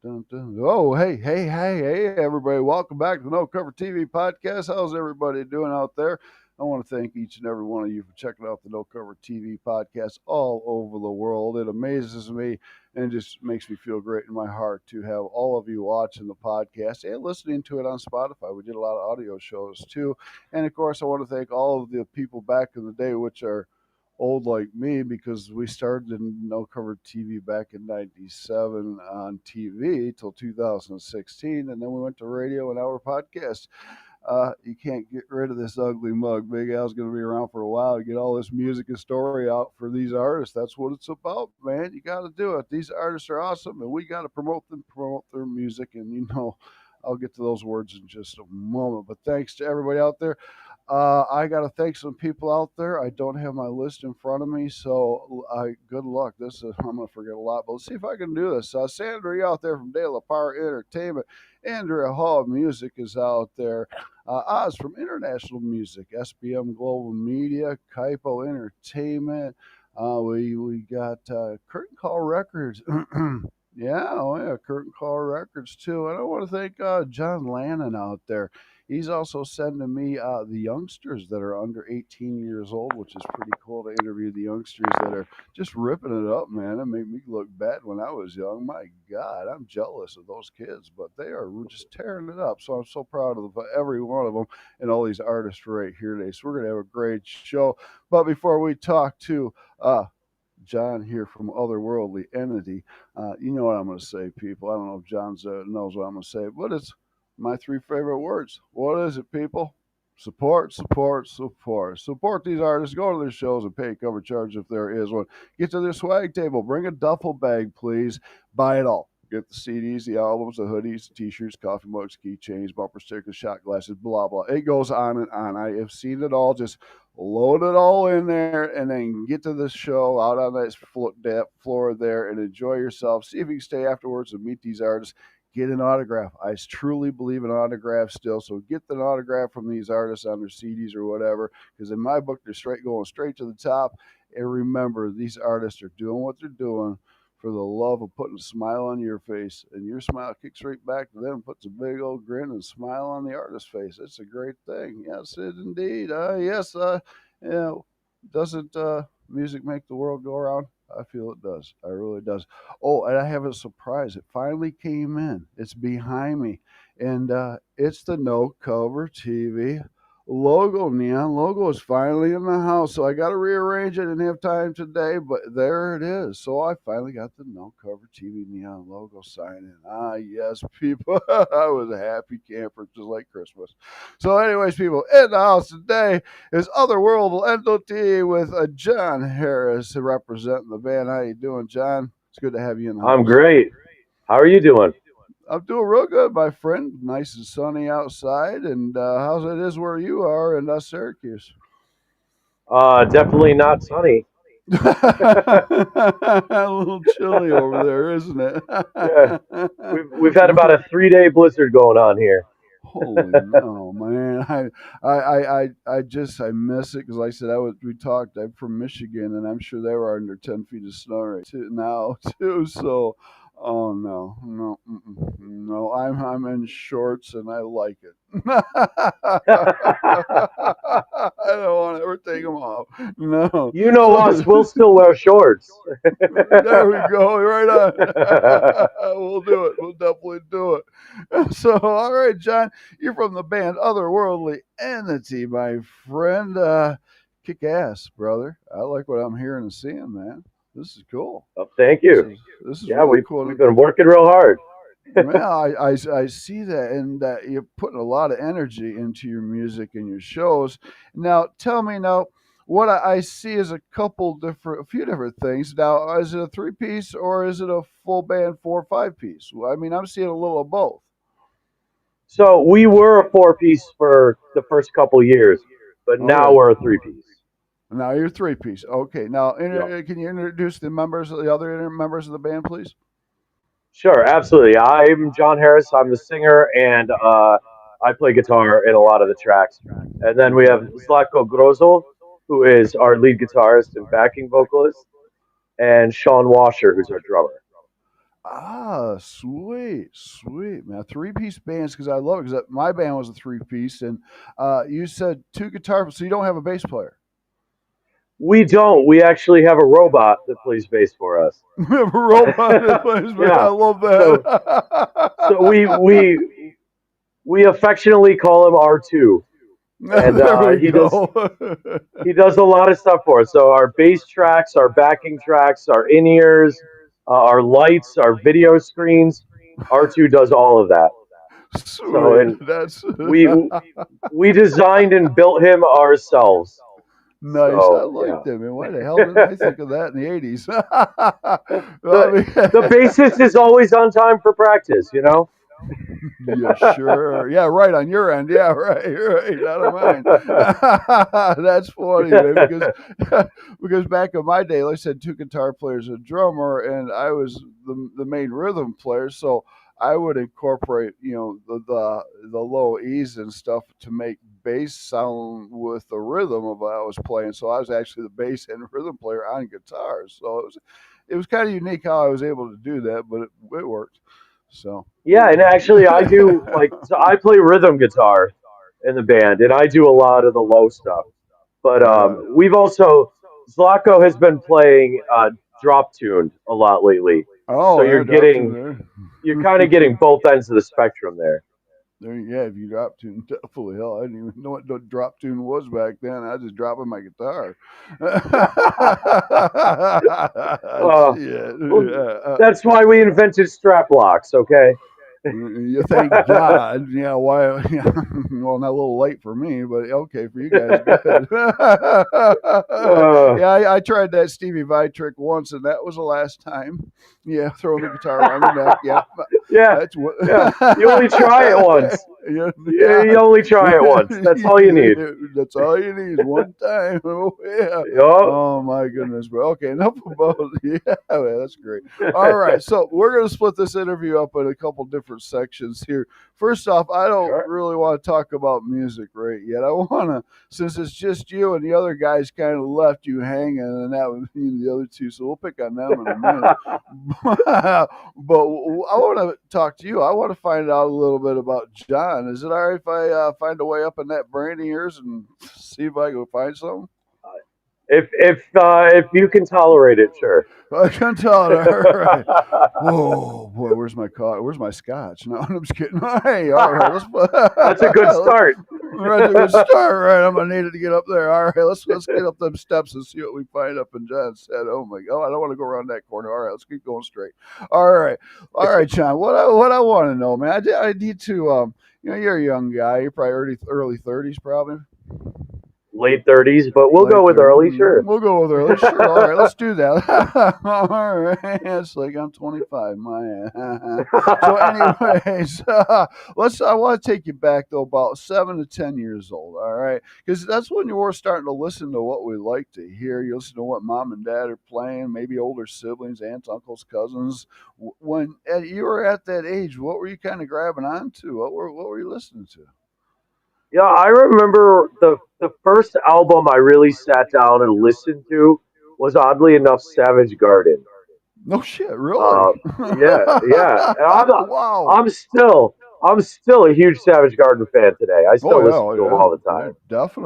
Dun, dun. Oh, hey, everybody. Welcome back to the No Cover TV podcast. How's everybody doing out there? I want to thank each and every one of you for checking out the No Cover TV podcast all over the world. It amazes me and just makes me feel great in my heart to have all of you watching the podcast and listening to it on Spotify. We did a lot of audio shows too. And of course, I want to thank all of the people back in the day, which are old like me because we started in no cover TV back in '97 on TV till 2016, and then we went to radio and our podcast. You can't get rid of this ugly mug. Big Al's going to be around for a while to get all this music and story out for these artists. That's what it's about, man. You got to do it. These artists are awesome, and we got to promote them, promote their music, and I'll get to those words in just a moment. But thanks to everybody out there. I got to thank some people out there. I don't have my list in front of me, so good luck. I'm going to forget a lot, but let's see if I can do this. Sandra, you out there from De La Par Entertainment. Andrea Hall Music is out there. Oz from International Music. SBM Global Media. Kaipo Entertainment. We got Curtain Call Records. Yeah, oh yeah, Curtain Call Records too. And I want to thank John Lannon out there. He's also sending me the youngsters that are under 18 years old, which is pretty cool to interview the youngsters that are just ripping it up, man. It made me look bad when I was young. My God, I'm jealous of those kids, but they are just tearing it up. So I'm so proud of every one of them and all these artists right here today. So we're going to have a great show. But before we talk to John here from Otherworldly Entity, you know what I'm going to say, people. I don't know if John knows what I'm going to say, but it's my three favorite words. What is it, people? Support, support, support. Support these artists. Go to their shows and pay a cover charge if there is one. Get to their swag table. Bring a duffel bag, please. Buy it all. Get the CDs, the albums, the hoodies, the t-shirts, coffee mugs, keychains, bumper stickers, shot glasses, blah, blah. It goes on and on. I have seen it all. Just load it all in there and then get to the show out on that floor there and enjoy yourself. See if you can stay afterwards and meet these artists. Get an autograph. I truly believe in autographs still. So get an autograph from these artists on their CDs or whatever. Because in my book, they're going straight to the top. And remember, these artists are doing what they're doing for the love of putting a smile on your face. And your smile kicks right back to them, puts a big old grin and smile on the artist's face. It's a great thing. Yes, it indeed. Yes, doesn't music make the world go around? I feel it does. I really does. Oh, and I have a surprise. It finally came in. It's behind me, and it's the No Cover TV logo. Neon logo is finally in the house. So I got to rearrange it. I didn't have time today, but there it is. So I finally got the No Cover TV neon logo sign in. Ah, yes, people. I was a happy camper, just like Christmas. So, anyways, people, in the house today is Otherworldly Entity with John Harris representing the band. How you doing, John? It's good to have you in the I'm house. great. How are you doing? I'm doing real good, my friend. Nice and sunny outside. And how's it is where you are in Syracuse? Definitely not sunny. A little chilly over there, isn't Yeah, it? we've had about a 3 day blizzard going on here. Holy no, man! I miss it because, like I said, we talked. I'm from Michigan, and I'm sure they were under 10 feet of snow right too, now too. So, oh no, no, no! I'm in shorts, and I like it. I don't want to ever take them off. No. You know us, we'll So still wear shorts. there we go. Right on. We'll do it. We'll definitely do it. So, all right, John, you're from the band Otherworldly Entity, my friend. Kick ass, brother. I like what I'm hearing and seeing, man. This is cool. Oh, thank This you. is this is Yeah, really we've cool. been working real hard. Man, I see that, and that you're putting a lot of energy into your music and your shows. Now, tell me now, what I see is a few different things. Now, is it a three piece or is it a full band 4 or 5 piece? Well, I mean, I'm seeing a little of both. So we were a four-piece for the first couple years, but now Okay, we're a three-piece. now you're three piece. Okay, now Yep. can you introduce the other members of the band, please? Sure, absolutely. I'm John Harris. I'm the singer, and I play guitar in a lot of the tracks. And then we have Okay. Zlatko Grozo, who is our lead guitarist and backing vocalist, and Sean Washer, who's our drummer. Ah, sweet, sweet, man. Three-piece bands, because I love it. Because my band was a three-piece, and you said two guitars, so you don't have a bass player. We don't. We actually have a robot that plays bass for us. We have a robot that plays bass. I Yeah. love So that. so we affectionately call him R2, and There we go. he does a lot of stuff for us. So our bass tracks, our backing tracks, our in ears, our lights, our video screens. R2 does all of that. So Sweet. and That's we we designed and built him ourselves. nice. I So like yeah. that, man. Why the hell didn't I think of that in the 80s? the the bassist is always on time for practice, you know. yeah, sure. Yeah, right on your end. Yeah, right, right. Not on mine. That's funny, man, because because back in my day, like I said, two guitar players, a drummer, and I was the main rhythm player. So I would incorporate, the low E's and stuff to make bass sound with the rhythm of what I was playing. So I was actually the bass and rhythm player on guitar. So it was kind of unique how I was able to do that, but it worked. So Yeah, and actually, I do like so I play rhythm guitar in the band, and I do a lot of the low stuff. But right. we've also Zlatko has been playing drop tuned a lot lately, so Oh, yeah, drop tune you're there. kind of getting both ends of the spectrum there. Yeah, if you drop tune, definitely. Hell, I didn't even know what the drop tune was back then. I just dropping my guitar. uh, Shit. well, Yeah, that's why we invented strap locks. Okay. you thank God. Yeah, why? Yeah, well, not a little late for me, but okay for you guys. Good. Uh, Yeah, I tried that Stevie Vai trick once, and that was the last time. Yeah, throwing the guitar around the neck. Yeah, yeah, that's what. yeah. You only try it once. Yeah, You yeah. only try it once. That's all you need. That's all you need is one time. Oh yeah. Yup. Oh my goodness. But okay, enough about yeah. Man, that's great. All right, so we're gonna split this interview up in a couple different sections here. First off, I don't Sure. really want to talk about music right yet. I want to, since it's just you and the other guys kind of left you hanging, and that would be the other two. So we'll pick on them in a minute. But I want to talk to you. I want to find out a little bit about John. Is it all right if I find a way up in that brain of yours and see if I can find something? If you can tolerate it, sure. I can tell it. All right. Oh boy, where's my car? Where's my scotch? No, I'm just kidding. Hey, all right, let's. That's a good start. That's a good start, right? I'm gonna need it to get up there. All right, let's get up them steps and see what we find up in John's head. Oh my God, I don't want to go around that corner. All right, let's keep going straight. All right, John. What I want to know, man. I need to. You're a young guy. You're probably early 30s, probably. Late 30s, but we'll go Late with 30s. early, sure. We'll go with early. Sure. All right. Let's do that. All right. It's like I'm 25. My. So, anyways, I want to take you back though about 7 to 10 years old. All right, because that's when you were starting to listen to what we like to hear. You listen to what mom and dad are playing, maybe older siblings, aunts, uncles, cousins. When you were at that age, what were you kind of grabbing onto? What were you listening to? Yeah, I remember the first album I really sat down and listened to was oddly enough Savage Garden. No shit, really? Uh, yeah, yeah. And Wow. I'm still I'm still a huge Savage Garden fan today. I Oh still yeah, listen oh to them all yeah, the yeah, time.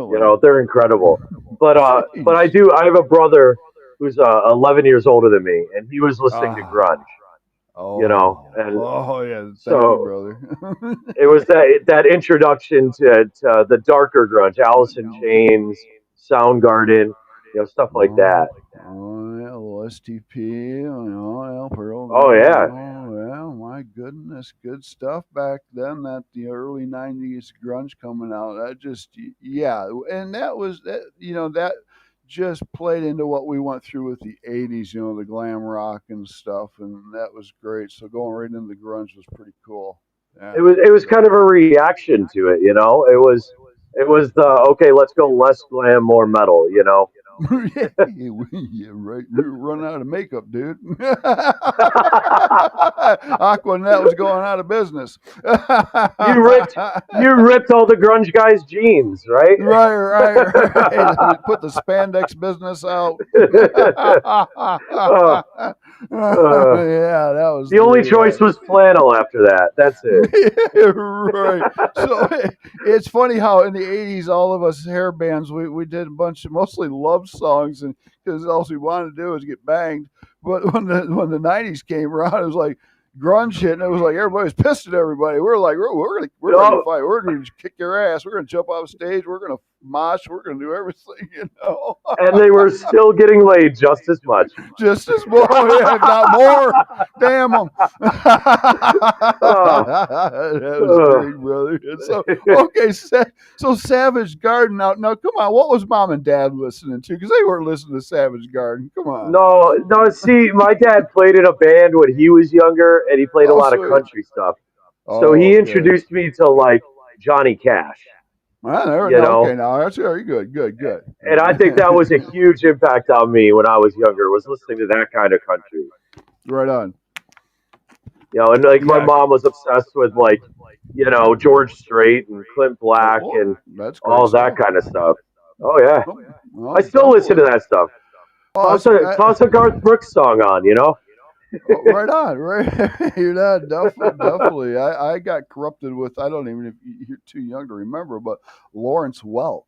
You definitely. know, they're incredible. But Jeez. I have a brother who's 11 years older tthan me, and he was listening to Ah. grunge. You know, Oh. and Oh yeah. Thank you, so brother. it was that introduction to the darker grunge, Alice in Chains, Soundgarden, stuff like Oh, that. oh yeah, little STP, yeah, Pearl Oh Jam. yeah, Oh yeah, my goodness, good stuff back then. That the early '90s grunge coming out. That just yeah, and that was that. That just played into what we went through with the '80s. The glam rock and stuff, and that was great. So going right into the grunge was pretty cool. Yeah. it was kind of a reaction to it. It was the okay, let's go less glam, more metal. Yeah, right. We were running out of makeup, dude. Aquanet was going out of business. you ripped you ripped all the grunge guys' jeans, right? Right. Put the spandex business out. uh, uh, Yeah, that was the only choice was flannel after that. That's it. right. So it's funny how in the '80s, all of us hair bands, we did a bunch of mostly love songs, and because all we wanted to do was get banged. But when the '90s came around, it was like grunge hit, and it was like everybody's pissed at everybody. We're like, we're ready to Oh, fight. We're going to kick your ass. We're going to jump off stage. We're going to mosh. We're going to do everything, and they were still getting laid just as much. just as more, if not more. Damn them. Uh, That was uh. great, brother. And so, okay, so Savage Garden. Now, come on. What was mom and dad listening to? Because they weren't listening to Savage Garden. Come on. No, no. See, my dad played in a band when he was younger, and he played a Oh, lot of sweet. country stuff. So Oh, he okay. introduced me to like Johnny Cash, No, you okay, know, now that's very good. Good, good. and I think that was a huge impact on me when I was younger. Was listening to that kind of country, Right on. and like my Yeah. mom was obsessed with like, George Strait and Clint Black Oh, and that's great all that stuff. kind of stuff. Oh yeah, Oh, I well, still listen to definitely. that stuff. Oh, Toss a toss a Garth Brooks song on. oh, right on, right. You're not definitely. I got corrupted with. I don't even if you're too young to remember, but Lawrence Welk.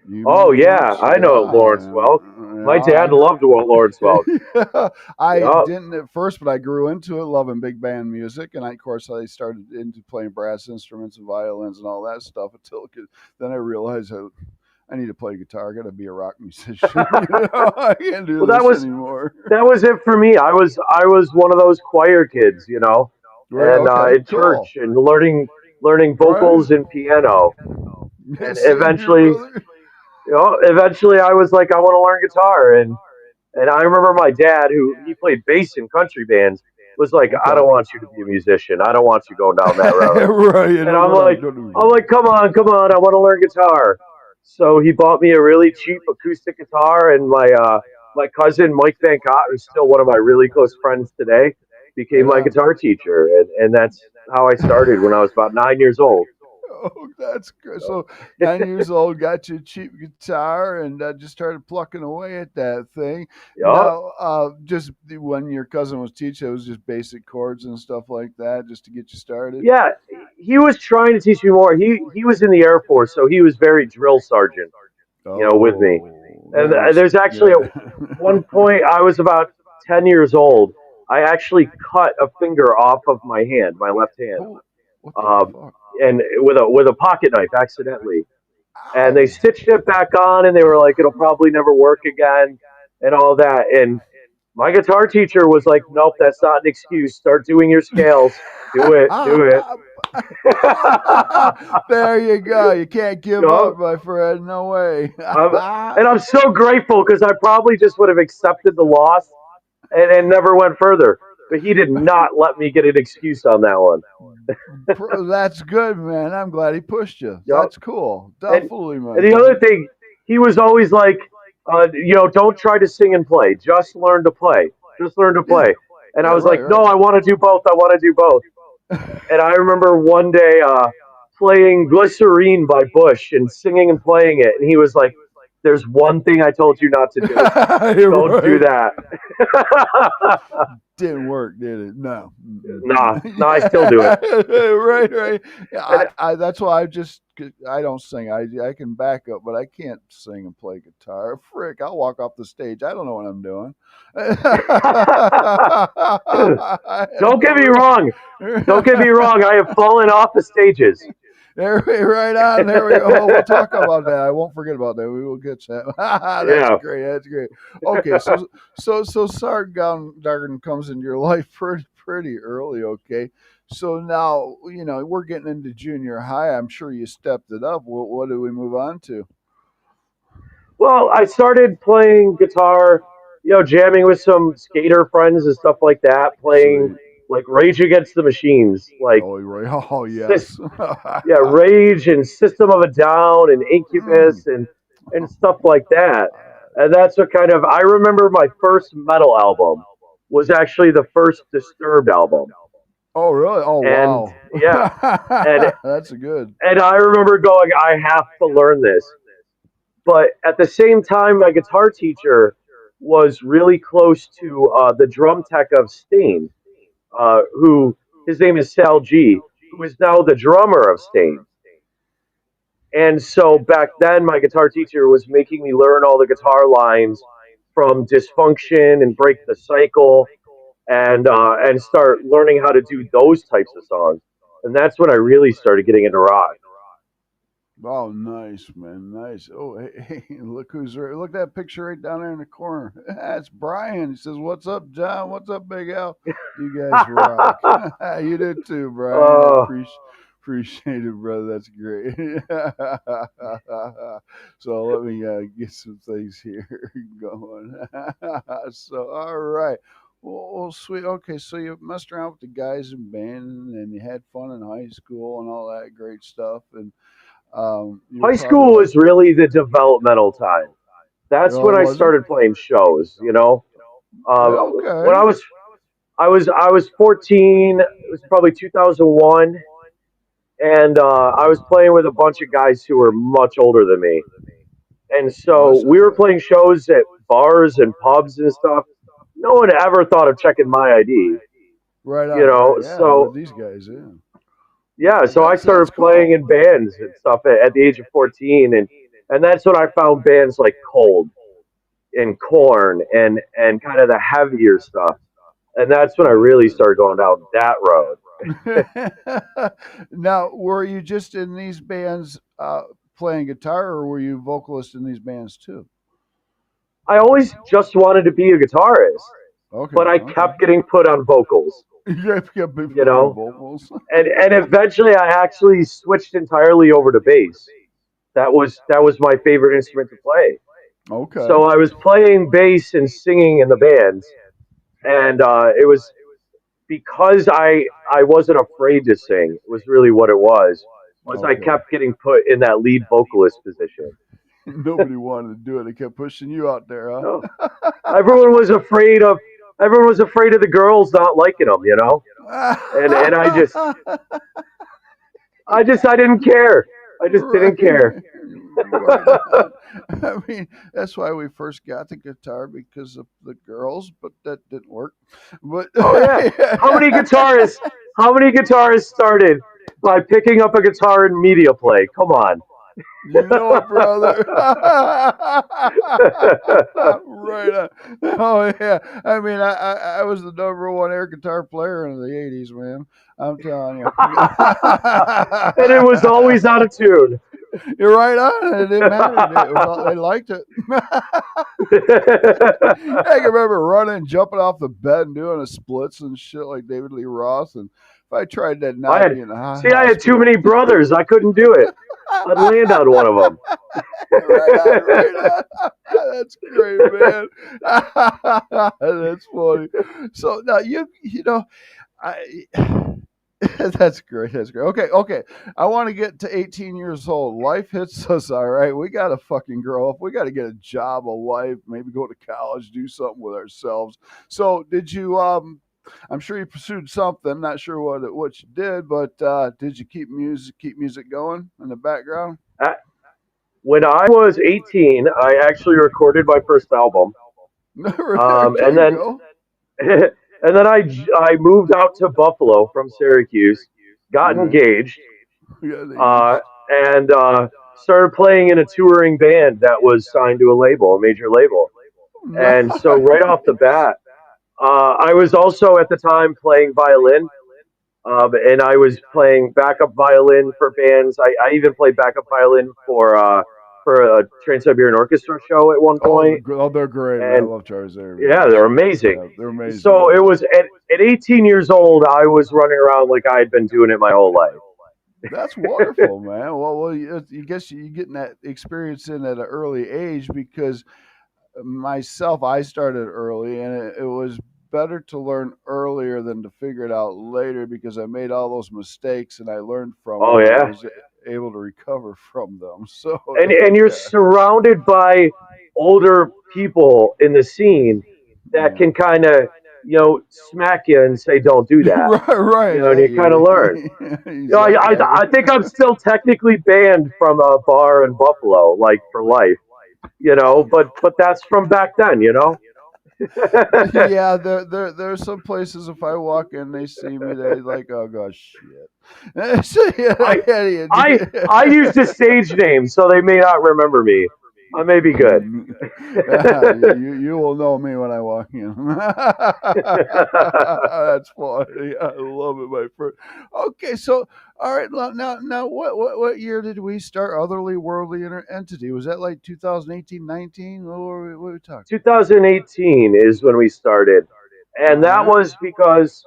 You Oh remember yeah, Lawrence? I know Lawrence Welk. My dad loved Lawrence Welk. Yeah. I Yeah, didn't at first, but I grew into it, loving big band music, and of course I started into playing brass instruments and violins and all that stuff until then I realized I need to play guitar. I got to be a rock musician. I can't do well that this was anymore. that was it for me. I was one of those choir kids, Right? and Okay. in Cool. church and learning Right. vocals and piano, and Same here, brother. eventually I was like, I want to learn guitar, and I remember my dad, who he played bass in country bands, was like, I Okay. don't want you to be a musician. I don't want you going down that road. Right. And Go down. Don't I'm do. like, come on, I want to learn guitar. So he bought me a really cheap acoustic guitar, and my cousin Mike Van Cott, who's still one of my really close friends today, became Right my on. guitar teacher, and that's how I started when I was about 9 years old. Oh, that's good. So 9 years old, got you a cheap guitar, and just started plucking away at that thing. Yeah, Now, just when your cousin was teaching, it was just basic chords and stuff like that, just to get you started. yeah. He was trying to teach me more. He was in the Air Force, so he was very drill sergeant, with me. Oh, And that must there's actually good. one point I was about 10 years old. I actually cut a finger off of my hand, my left hand, Oh, what the um, fuck? and with a pocket knife accidentally. And they Ow! stitched it back on, and they were like, "It'll probably never work again," and all that. And my guitar teacher was like, "Nope, that's not an excuse. Start doing your scales. Do it, do it." There you go. You can't give up, Yup. my friend. No way. I'm, and I'm so grateful because I probably just would have accepted the loss and never went further. But he did not let me get an excuse on that one. That's good, man. I'm glad he pushed you. Yep. That's cool. And Definitely, my and the other man. thing, he was always like, don't try to sing and play. Just learn to play. Just learn to Yeah. play. And I Yeah. was Right. like, no, Right. I want to do both. I want to do both. And I remember one day playing Glycerine by Bush and singing and playing it. And he was like, there's one thing I told you not to do. Don't do Right. that. Didn't work, did it? No. Nah, nah, I still do it. Yeah. Right. Right. Yeah, And that's why I don't sing. I can back up, but I can't sing and play guitar. Frick, I'll walk off the stage. I don't know what I'm doing. don't get me For wrong. Don't get me real. wrong. I have fallen off the stages. Right on. There we go. We'll talk about that. I won't forget about that. We will get to that. That's Yeah. great. That's great. Okay, so Sargon comes into your life pretty early. Okay, so now we're getting into junior high. I'm sure you stepped it up. What do we move on to? Well, I started playing guitar, jamming with some skater friends and stuff like that, playing Sweet. like Rage Against the Machines, like Oh, right. Oh, Sys- yes. yeah, Rage and System of a Down and Mm. Incubus and stuff like that. And that's what kind of I remember my first metal album was actually the first Disturbed album. Oh, really? Oh, And wow. yeah, and That's good. and I remember going, I have to learn this. But at the same time, my guitar teacher was really close to the drum tech of Stain, who his name is Sal G, who is now the drummer of Stain. And so back then, my guitar teacher was making me learn all the guitar lines from Dysfunction and Break the Cycle, and start learning how to do those types of songs. And that's when I really started getting into rock. Oh, nice, man. Nice. Oh, hey, look who's there. Look at that picture right down there in the corner. That's Brian. He says, "What's up, John? What's up, Big Al? You guys rock." You did too, Brian. I uh, appreciate it, brother. That's great. So let me get some things here going. So, all right. Well, sweet. Okay, so you messed around with the guys in band, and you had fun in high school and all that great stuff, and you're High probably school like, was really the developmental time. That's oh, when I was it? started playing shows. Yeah, When okay. I was 14. It was probably 2001, and I was playing with a bunch of guys who were much older than me. And Oh, so that's we were playing shows at bars and pubs and stuff. No one ever thought of checking my ID, right you on, know. right. Yeah, with So these guys, yeah. yeah, so I That's started playing cool. in bands and stuff at the age of 14, and that's when I found bands like Cold and Corn and kind of the heavier stuff. And that's when I really started going down that road. Now, were you just in these bands playing guitar, or were you vocalist in these bands too? I always just wanted to be a guitarist, Okay, but I okay. kept getting put on vocals, You kept me you put on know. vocals. And eventually I actually switched entirely over to bass. That was my favorite instrument to play. Okay. So I was playing bass and singing in the bands, and it was because I wasn't afraid to sing. It was really what it was I Okay. kept getting put in that lead vocalist position. Nobody wanted to do it. They kept pushing you out there, No, huh? everyone was afraid of everyone was afraid of the girls not liking them, and I didn't care. I just didn't care. Right, right on. I mean, that's why we first got the guitar because of the girls, but that didn't work. But Oh yeah, how many guitarists? How many guitarists started by picking up a guitar in media play? Come on. you know it, brother. Right on. Oh yeah. I mean, I was the number one air guitar player in the '80s, man. I'm telling you. And it was always out of tune. You're right on. It didn't matter. It was all, they liked it. I can remember running, jumping off the bed, and doing a splits and shit like David Lee Roth. And if I tried that now, I I'd be had in the I had too hospital. many brothers. I couldn't do it. I'd land on one of them. Right on, right on. That's great, man. That's funny. So now you know, I that's great. That's great. Okay, okay. I want to get to 18 years old. Life hits us, all right. We got to fucking grow up. We got to get a job, a life, maybe go to college, do something with ourselves. So, did you? I'm sure you pursued something. Not sure what you did, but did you keep music going in the background? Uh, When I was 18, I actually recorded my first album, There and you then go. and then I moved out to Buffalo from Syracuse, got Okay. engaged, Yeah, the uh, East. and started playing in a touring band that was signed to a major label. And so right off the Nice. bat, I was also at the time playing violin, and I was playing backup violin for bands. I even played backup violin for a Trans Siberian Orchestra show at one Oh, point. they're great, man. I And love Charles yeah, Xavier. they're amazing. Yeah, they're amazing So it guys. was at 18 years old, I was running around like I had been doing it my whole life. That's wonderful, man. Well, you guess you getting that experience in at an early age because myself, I started early, and it was better to learn earlier than to figure it out later because I made all those mistakes and I learned from Oh them and I yeah, was able to recover from them. So and you're yeah, surrounded by older people in the scene that Yeah. can kind of, smack you and say, "Don't do that," Right, right. and you kind of learn. I think I'm still technically banned from a bar in Buffalo, like for life, but that's from back then. Yeah, there's some places if I walk in, they see me, they like, oh gosh, shit. So, I I yeah, I used a stage name, so they may not remember me. I may be good. you will know me when I walk in. That's funny. I love it, my friend. Okay, so all right, now, what year did we start Otherly Worldly Entity? Was that like 2018, 19? What were we talking? 2018 is when we started, All and that right. was because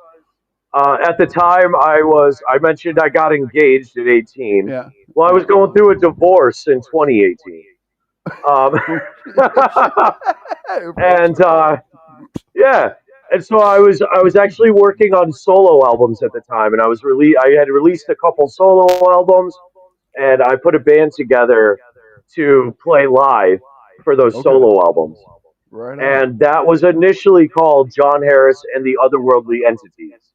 at the time I mentioned I got engaged at 18. Yeah. Well, I was Yeah. going through a divorce in 2018. Um, and yeah, and so I was actually working on solo albums at the time, and I had released a couple solo albums, and I put a band together to play live for those Okay. solo albums, Right on. and that was initially called John Harris and the Otherworldly Entities.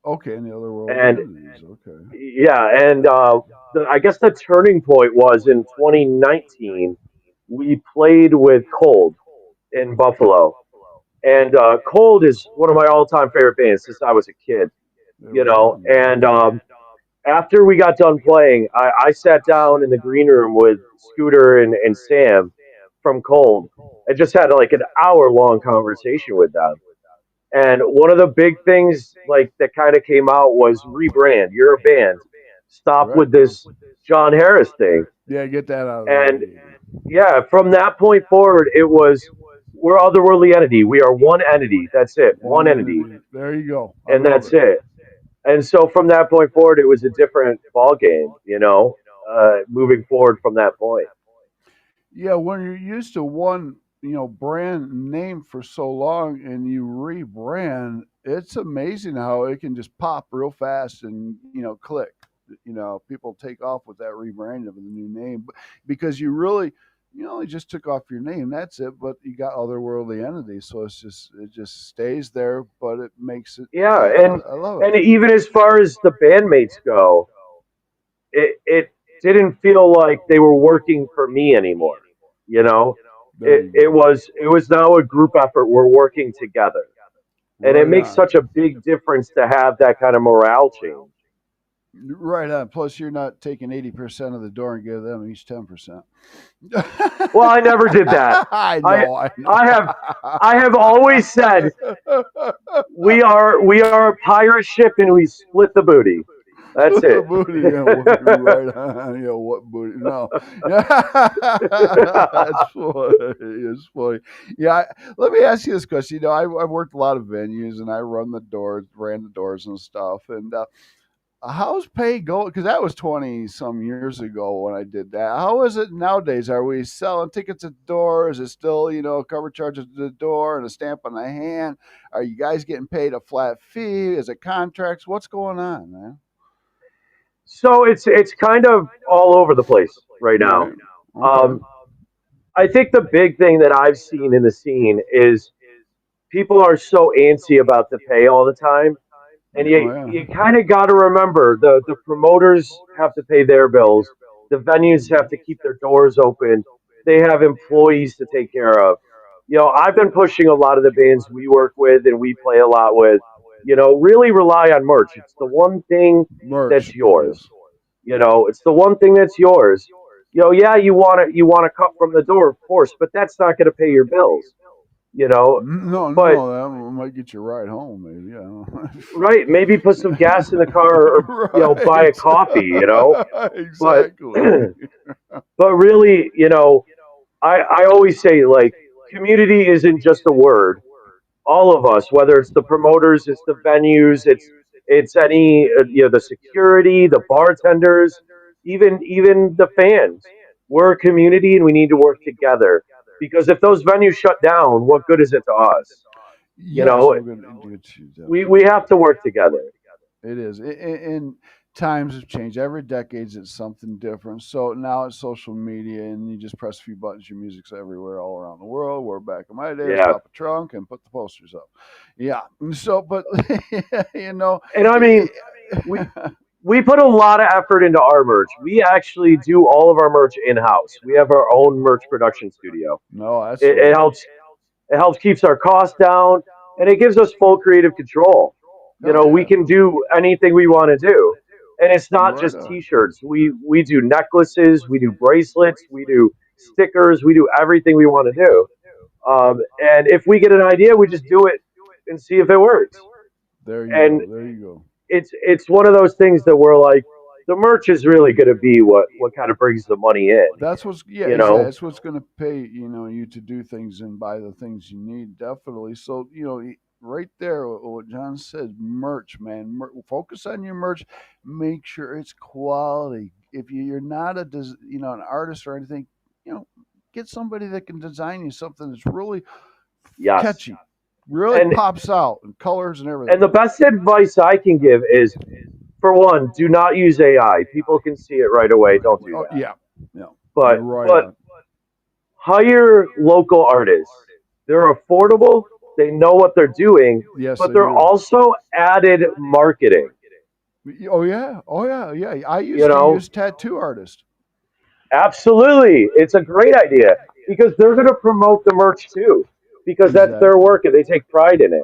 Okay, and the other worldly And entities. Okay. yeah, and I guess the turning point was in 2019. We played with Cold in Buffalo, and Cold is one of my all-time favorite bands since I was a kid. Yeah, right on. And after we got done playing, I sat down in the green room with Scooter and Sam from Cold, and just had like an hour-long conversation with them. And one of the big things like that kind of came out was rebrand. You're a band. Stop Right. with this John Harris thing. Yeah, get that out of the And way. yeah, from that point forward, it was we're otherworldly entity. We are one entity. That's it. One One entity, entity. There you go. I and love that's it. it. And so from that point forward, it was a different ball game. Moving forward from that point. Yeah, when you're used to one, brand name for so long and you rebrand, it's amazing how it can just pop real fast and, click. People take off with that rebrand of the new name because you only just took off your name. That's it. But you got otherworldly entities, so it just stays there, but it makes it. Yeah, I love and it. even as far as the bandmates go, it didn't feel like they were working for me anymore. You know, There it you it go. was it was now a group effort. We're working together, and it Right makes on. such a big difference to have that kind of morale change. Right on. Plus, you're not taking 80% of the door and give them each 10%. Well, I never did that. I I know, I I know. have I have always said we are a pirate ship and we split the booty. That's Split the it. booty, yeah, right on. Yeah, what booty? No, yeah, that's funny. It's funny. Yeah, let me ask you this question. I've worked a lot of venues and I ran the doors and stuff. And how's pay going? Because that was 20 some years ago when I did that. How is it nowadays? Are we selling tickets at the door? Is it still, cover charges at the door and a stamp on the hand? Are you guys getting paid a flat fee? Is it contracts? What's going on, man? So it's kind of all over the place right now. Right. Okay. Um, I think the big thing that I've seen in the scene is people are so antsy about the pay all the time, and Oh you yeah. kind of got to remember the promoters have to pay their bills, the venues have to keep their doors open, they have employees to take care of. I've been pushing a lot of the bands we work with and we play a lot with. Really rely on merch. It's the one thing that's Merch. Yes. yours. It's the one thing that's yours. Yeah, you want to cut from the door, of course, but that's not going to pay your bills. You know, No, but no, that might get you right home, maybe. Yeah. right, maybe put some gas in the car or buy a Right. coffee. But Exactly. but really, I always say like community isn't just a word. All of us, whether it's the promoters, it's the venues, it's any the security, the bartenders, even the fans. We're a community and we need to work together because if those venues shut down, what good is it to us? You Yes, know, we're going to get you we definitely. have to work together. It is. And times have changed. Every decade it's something different. So now it's social media, and you just press a few buttons. Your music's everywhere, all around the world. Where back in my days, Yeah, pop a trunk and put the posters up. Yeah. So, but you know, and I mean, it, we we put a lot of effort into our merch. We actually do all of our merch in house. We have our own merch production studio. no, that's It sweet. helps. It helps keeps our costs down, and it gives us full creative control. You Oh know, we yeah, can do anything we want to do, and it's not right just on. T-shirts. We do necklaces, we do bracelets, we do stickers, we do everything we want to do. And if we get an idea, we just do it and see if it works. There you And go. There you go. it's one of those things that we're like, the merch is really going to be what kind of brings the money in, That's what's yeah, you exactly. know? That's what's going to pay you to do things and buy the things you need. Definitely. So right there, what John said, merch, man. Focus on your merch. Make sure it's quality. If you're not an artist or anything, you know, get somebody that can design you something that's really Yes. catchy, really And pops out in colors and and everything. the best advice I can give is, for one, do not use AI. People can see it right away. Don't do Oh that. yeah, yeah, you're right But on. hire local artists. They're affordable. They know what they're doing, Yes, but they they're do. also added marketing. Oh yeah, oh yeah, yeah. I You used to know, use tattoo artists. absolutely, it's a great idea because they're going to promote the merch too, because that's their Exactly. work and they take pride in it.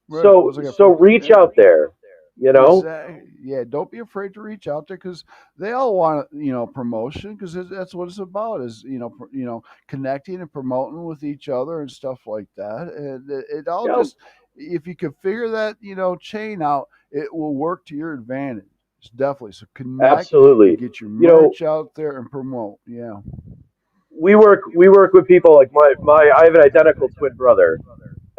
Right. So Looks like a so fake. reach Yeah. out there. You know, Exactly. Yeah. Don't be afraid to reach out there because they all want promotion because that's what it's about is connecting and promoting with each other and stuff like that. And it all yeah, just if you can figure that chain out, it will work to your advantage. It's definitely so connect and absolutely. get your You know, merch out there and promote. Yeah. we work with people like my I have an identical twin brother,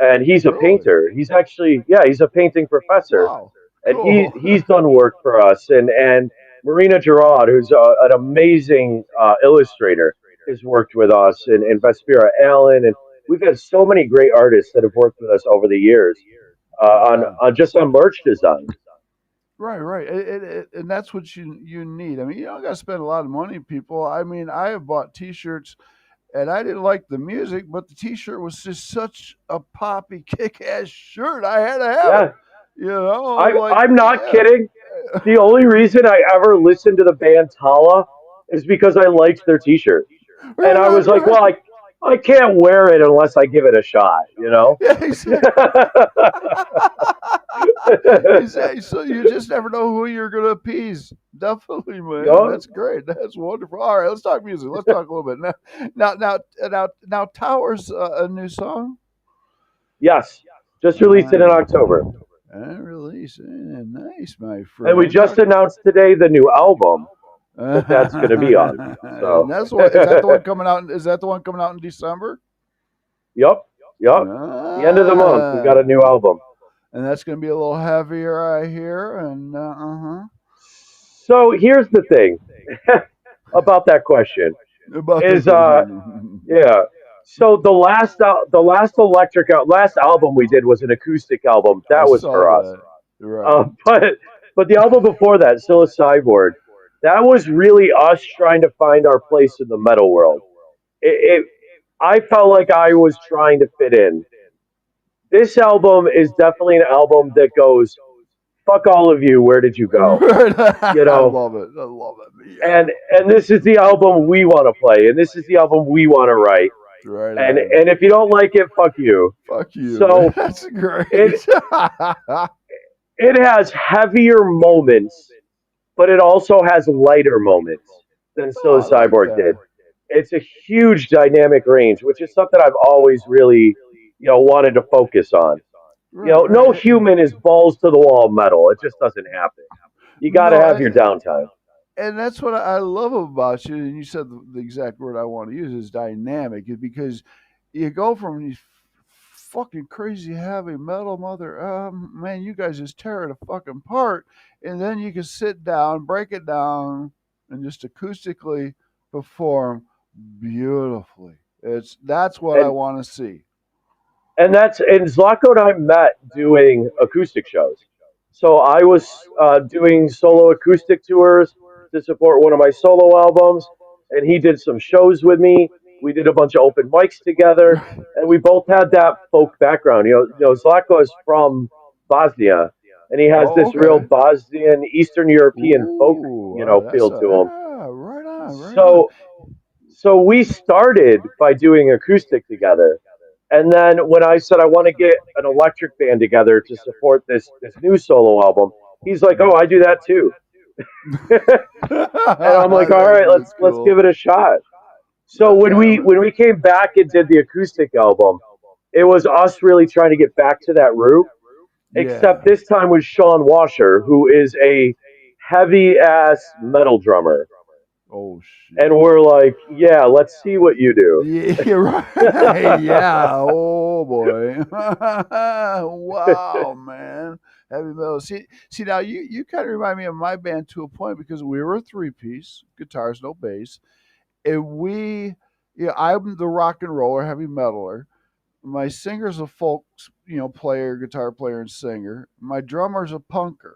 and he's a Really? painter. He's actually, yeah, he's a painting professor, Wow. and Cool. he's done work for us. And Marina Gerard, who's an amazing illustrator, has worked with us, and Vespera Allen, and we've had so many great artists that have worked with us over the years Right on. on just on merch design. Right, right, and that's what you need. I mean, you don't got to spend a lot of money, people. I mean, I have bought T-shirts, and I didn't like the music, but the T-shirt was just such a poppy, kick-ass shirt. I had to have it. Yeah, Like I'm not yeah, kidding. The only reason I ever listened to the band Tala is because I liked their T-shirt, and right I was on, like, right. well, I can't wear it unless I give it a shot, you know. Yeah, exactly. Exactly. So you just never know who you're gonna appease. Definitely, man. Yo, That's great. That's wonderful. All right, let's talk music. Let's talk a little bit now. Towers a new song. yes, just released it in Uh, October, release. Nice, my and we friend. just Talk. announced today the new album that's going to be on. And So, that's what is that the one coming out? Is that the one coming out in December? yep, yep. The end of the month, we got a Ah, new album. and that's going to be a little heavier, I hear. And uh-huh. So here's the thing about that question About is yeah. So the last album we did was an acoustic album. I That was saw for us. that. Right. Uh, but but the album before that, still a cyborg, that was really us trying to find our place in the metal world. It I felt like I was trying to fit in. This album is definitely an album that goes, fuck all of you, where did you go? Right. You I know, love it. I love it. Yeah. and this is the album we want to play, and this is the album we want to write. Right on. And if you don't like it, fuck you. Fuck you, man. So That's it great. it has heavier moments, but it also has lighter moments than Oh, Still a I like Cyborg that. did. It's a huge dynamic range, which is something I've always really, wanted to focus on. Right, No right. human is balls to the wall metal. It just doesn't happen. You got to No, have your downtime. and that's what I love about you. And you said the exact word I want to use is dynamic, is because you go from these fucking crazy heavy metal mother, man, you guys just tear it a fucking apart, and then you can sit down, break it down, and just acoustically perform beautifully. That's what I And want to see. and Zlatko and I met doing acoustic shows. So I was doing solo acoustic tours to support one of my solo albums, and he did some shows with me. We did a bunch of open mics together, and we both had that folk background. Zlatko is from Bosnia, and he has Oh, this real okay. Bosnian, Eastern European folk, Ooh, that's feel a to him. right on, right on. So so we started by doing acoustic together. And then when I said I want to get an electric band together to support this new solo album, he's like, "Oh, I do that too." And I'm like, "All right, That's let's cool. give it a shot." So when Yeah, we came back and did the acoustic album, it was us really trying to get back to that root. Except yeah. this time with Sean Washer, who is a heavy ass metal drummer, Oh and shit. we're like, "Yeah, let's see what you do." Yeah, you're right. Yeah. Oh boy. Wow, man. Heavy metal. See now you kind of remind me of my band to a point because we were a three piece, guitars, no bass, and yeah, I'm the rock and roller, heavy metaler. My singer's a folk, player, guitar player, and singer. My drummer's a punker.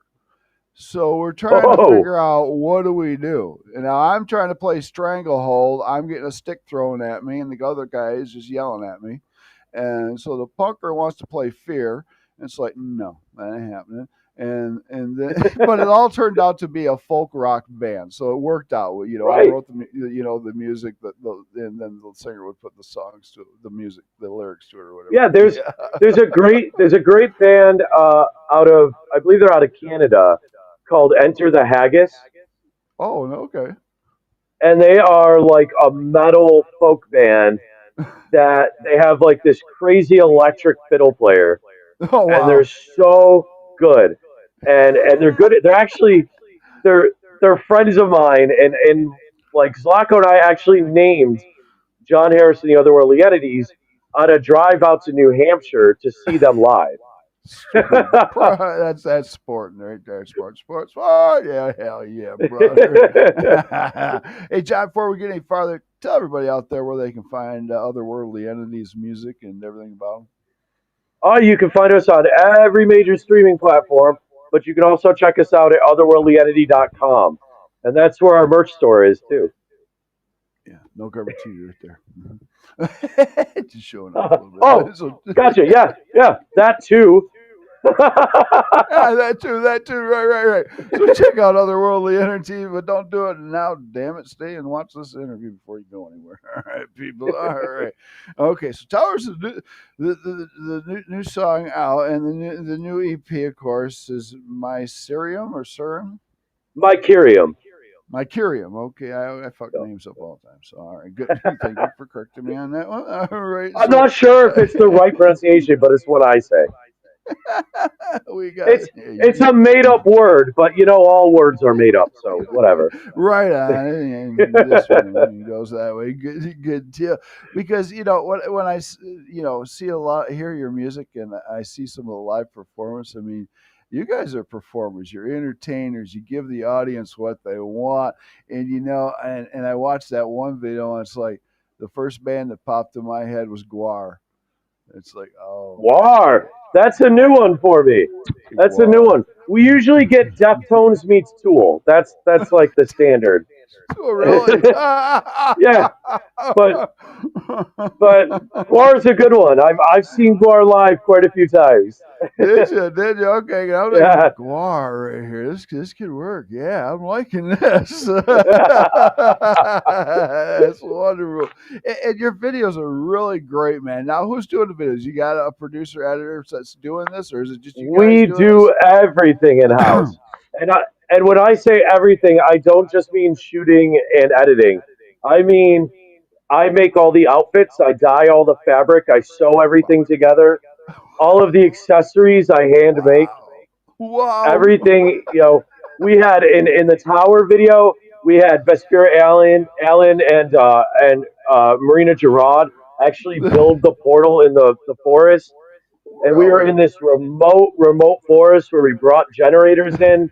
So we're trying to Oh, figure out what do we do. And now I'm trying to play Stranglehold. I'm getting a stick thrown at me, and the other guy is just yelling at me. And so the punker wants to play Fear. And it's like, no, that ain't happening. And then, but it all turned out to be a folk rock band, so it worked out. I right. wrote the music and then the singer would put the songs to the music, the lyrics to it or whatever. Yeah, Yeah. there's a great band out of, I believe they're out of Canada, called Enter the Haggis, Oh, no, okay. and they are like a metal folk band that they have like this crazy electric fiddle player, Oh, and they're wow. so good, and they're good. They're actually they're they're friends of mine, and like Zlako and I actually named John Harrison the Otherworldly Entities on a drive out to New Hampshire to see them live. That's sporting right there. Sport. Yeah, hell yeah, brother. Hey, John, before we get any farther, tell everybody out there where they can find Otherworldly Entities music and everything about them. Oh, you can find us on every major streaming platform, but you can also check us out at otherworldlyentity.com. And that's where our merch store is too. Yeah, no cover TV right there. Just showing off a little Oh, bit. So, gotcha. Yeah, yeah, that too. yeah, that too. Right. So check out Otherworldly Entity, but don't do it now. Damn it, stay and watch this interview before you go anywhere. All right, people. All right. Okay, so tell us the new song out, and the new EP, of course, is My Curium or Serum. Mycerium. My Curium. Okay, I fuck names up all the time. So all right, good. Thank you for correcting me on that one. All right, I'm so not sure if it's the right pronunciation, but it's what I say. we got It's it's a made up word, but all words are made up, so whatever. right on, and this one goes that way. Good deal. Because when I see a lot, hear your music, and I see some of the live performance. I mean, you guys are performers. You're entertainers. You give the audience what they want, and and I watched that one video, and it's like the first band that popped in my head was Guar. It's like, oh, War. That's a new one for me. That's a new Guar. one. We usually get Deftones meets Tool. That's like the standard. Oh, really? Yeah, but but Guar's a good one. I've seen Guar live quite a few times. Did you? Did you? Okay. I'm like, Yeah. Guar right here. This could work. Yeah, I'm liking this. That's wonderful. And your videos are really great, man. Now, who's doing the videos? You got a producer, editor that's doing this, or is it just you guys We doing this? do everything in house, and and when I say everything, I don't just mean shooting and editing. I mean I make all the outfits, I dye all the fabric, I sew Wow. everything together. All of the accessories I hand make. Wow. Wow. Everything, we had in the tower video, we had Vespera Allen and Marina Gerard actually build the portal in the forest, and we were Really? in this remote forest where we brought generators in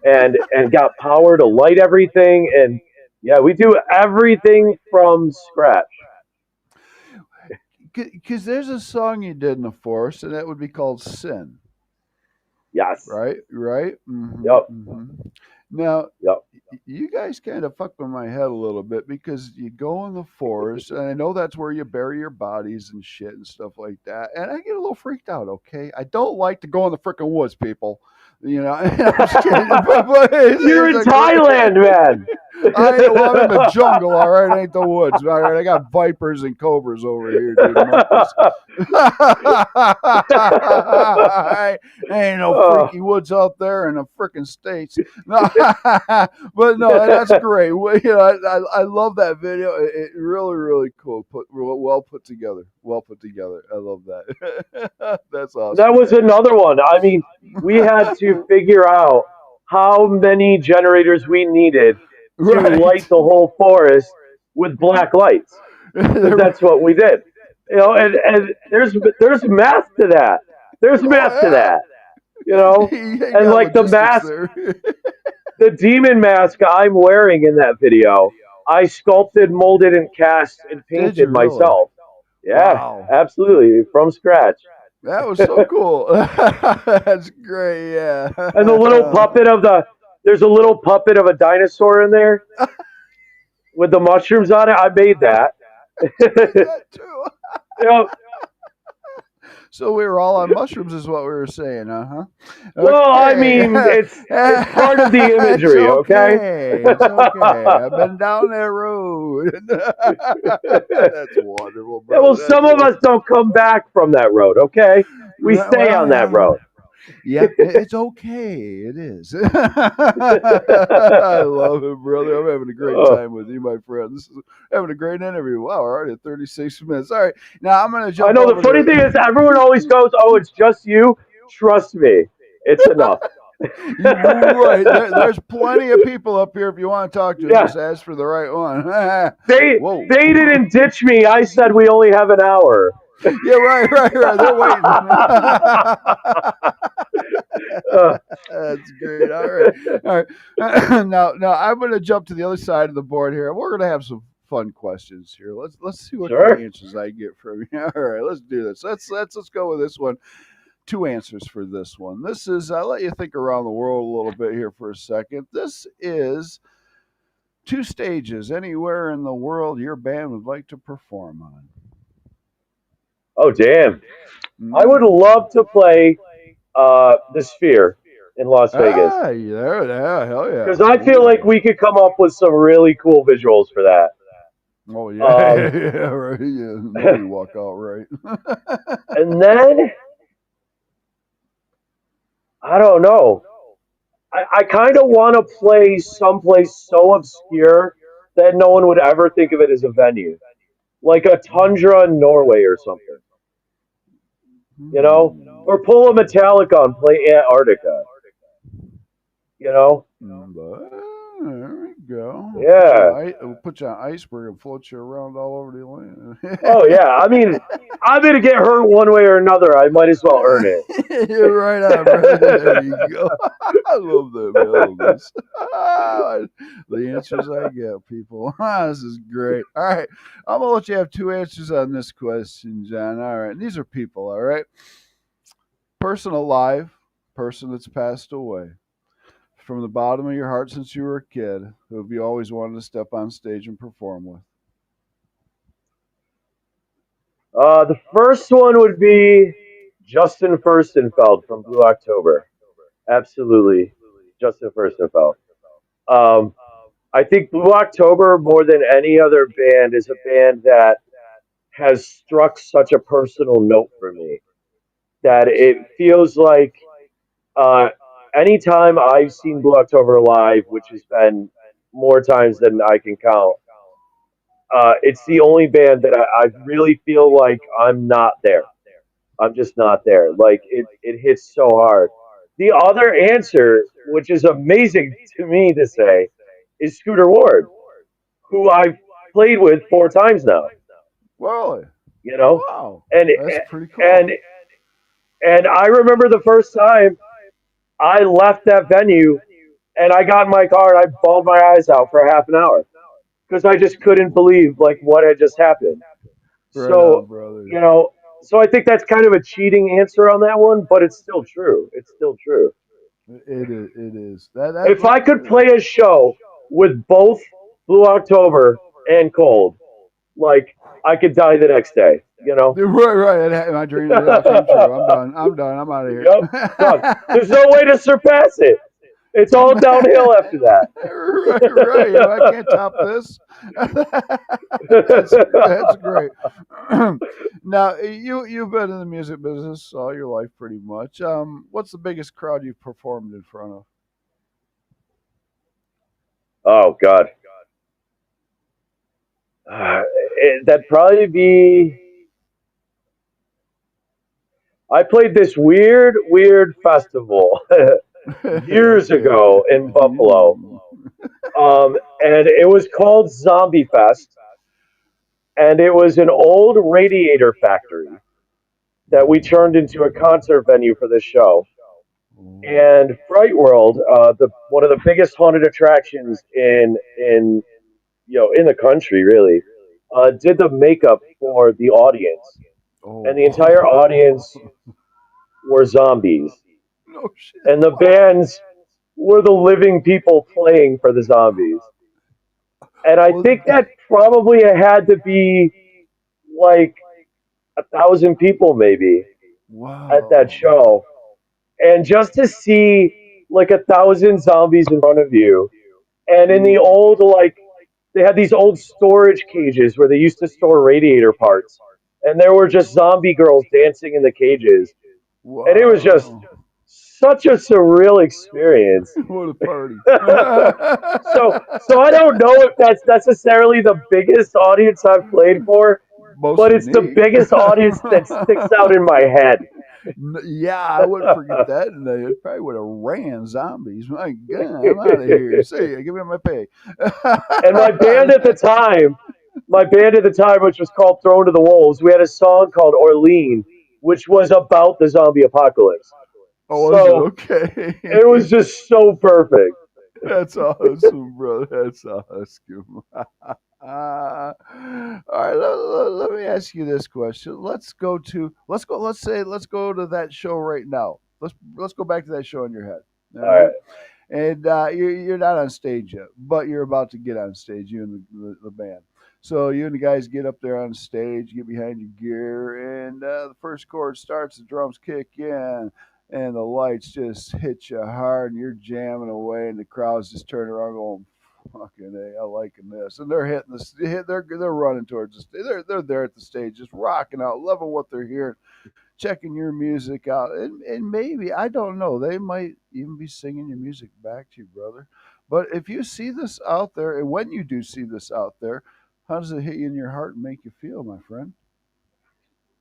and got power to light everything, and yeah, we do everything from scratch. Because there's a song you did in the forest, and that would be called Sin. Yes. Right, right. Mm-hmm, Yep. mm-hmm. Now, Yep. you guys kind of fuck with my head a little bit because you go in the forest, and I know that's where you bury your bodies and shit and stuff like that. And I get a little freaked out. Okay, I don't like to go in the freaking woods, people. You know, I'm just kidding, but You're it's in a great. Thailand, man. Well, I'm in the jungle, all right. Ain't the woods, all right. I got vipers and cobras over here, dude. Monkeys. Ain't no Oh, freaky woods out there in the freaking states. No, but no, that's great. I love that video. Really, really cool. Well put together. Well put together. I love that. That's that awesome, was man. another one. I mean, we had to figure out how many generators we needed to light Right. the whole forest with black lights, because oh that's what we did. And there's math to that. There's math to yeah. that. You know, You and got like logistics there. the demon mask I'm wearing in that video, I sculpted, molded, and cast and Did painted you really? myself. Yeah, Wow. absolutely, from scratch. That was so cool. That's great. Yeah. And the little puppet of the there's a little puppet of a dinosaur in there with the mushrooms on it. I made that. Made that too. You know, So we were all on mushrooms, is what we were saying, huh? well, I Okay. mean, it's part of the It's imagery, okay? okay. It's okay. I've been down that road. That's wonderful, Yeah, brother. well, That's some of cool. us don't come back from that road, okay? We Right, stay well, on that yeah. road. Yeah, it's okay. It is. I love it, brother. I'm having a great Oh, time with you, my friend. This is having a great interview. Wow, we're already at 36 minutes. All right, now I'm going to I jump know the over funny thing is, to. everyone always goes, "Oh, it's just you." Trust me, it's enough. Right, there's plenty of people up here if you want to talk to. Yeah, Just ask for the right one. they Whoa. they didn't ditch me. I said we only have an hour. Yeah, right, right, right. They're waiting. Uh, That's great. All right, all right. Now I'm going to jump to the other side of the board here. We're going to have some fun questions here. Let's see what kind of sure. answers I get from you. All right, let's do this. Let's go with this one. Two answers for this one. This is I'll let you think around the world a little bit here for a second. This is two stages anywhere in the world your band would like to perform on. Oh, damn! I would Mm. love to play the Sphere in Las Vegas Yeah, hell because yeah. I feel like Ooh. we could come up with some really cool visuals for that. Oh yeah, Um, yeah, right. Yeah, nobody walk out right. and then I don't know. I kind of want to play someplace so obscure that no one would ever think of it as a venue, like a tundra in Norway or something, you know, Hmm. or pull a Metallica and play Antarctica, you know. But, there we go. Yeah. We'll put you on iceberg and float you around all over the Oh land. yeah. I mean, I'm gonna get hurt one way or another. I might as well earn it. You're right on, brother. There you go. I love that, man. I love this. The answers I get, people. This is great. All right. I'm going to let you have two answers on this question, John. All right. And these are people, all right? Person alive, person that's passed away. From the bottom of your heart since you were a kid, who have you always wanted to step on stage and perform with? The first one would be Justin Furstenfeld from Blue October. Absolutely, Justin Furstenfeld. Um, I think Blue October, more than any other band, is a band that has struck such a personal note for me that Nice. it feels like uh, anytime I've seen Blue October live, which has been more times than I can count, it's the only band that I really feel like I'm not there. I'm just not there. Like it hits so hard. The other answer, which is amazing to me to say, is Scooter Ward, who I've played with 4 times now. Really? You know, Wow. and That's pretty cool. and and I remember the first time I left that venue and I got in my car and I bawled my eyes out for half an hour because I just couldn't believe like what had just happened. Right on, So, brother. you know, so I think that's kind of a cheating answer on that one, but it's still true. It's still true. It is. It is. That If let's I put could it. play a show with both Blue October and Cold, like I could die the next day. You know. Right, right. My dream it all came true. I'm done. I'm done. I'm out of here. Yep, done. There's no way to surpass it. It's all downhill after that. Right, right. I can't top this. That's great. Now you've been in the music business all your life, pretty much. What's the biggest crowd you've performed in front of? Oh God, that'd probably be. I played this weird festival years Okay. ago in Buffalo, and it was called Zombie Fest, and it was an old radiator factory that we turned into a concert venue for this show. And Fright World, the one of the biggest haunted attractions in the country, really, did the makeup for the audience, and the entire Oh. audience were zombies, No shit. and the bands were the living people playing for the zombies. And I Well, think that probably had to be like 1,000 people, maybe, at that wow. show. And just to see like 1,000 zombies in front of you, and in the Mm. old like they had these old storage cages where they used to store radiator parts, and there were just zombie girls dancing in the cages, and it was just Wow. such a surreal experience. What a party. So I don't know if that's necessarily the biggest audience I've played for, Most but it's the unique. biggest audience that sticks out in my head. Yeah, I wouldn't forget that. And they probably would have ran zombies. My God, I'm out of here. See ya. Give me my pay. And my band at the time, which was called Thrown to the Wolves, we had a song called Orlean, which was about the zombie apocalypse. Oh, was it So okay? it was just so perfect. That's awesome, brother. That's awesome. All right, let me ask you this question. Let's go to that show right now. Let's go back to that show in your head. All All right, right. and you're not on stage yet, but you're about to get on stage. You and the band. So you and the guys get up there on stage, get behind your gear, and the first chord starts. The drums kick in, and the lights just hit you hard, and you're jamming away, and the crowd's just turning around going, "Fucking a, I liking this," and they're hitting they're running towards the stage. They're there at the stage, just rocking out, loving what they're hearing, checking your music out, and maybe I don't know, they might even be singing your music back to you, brother. But if you see this out there, and when you do see this out there, how does it hit you in your heart and make you feel, my friend?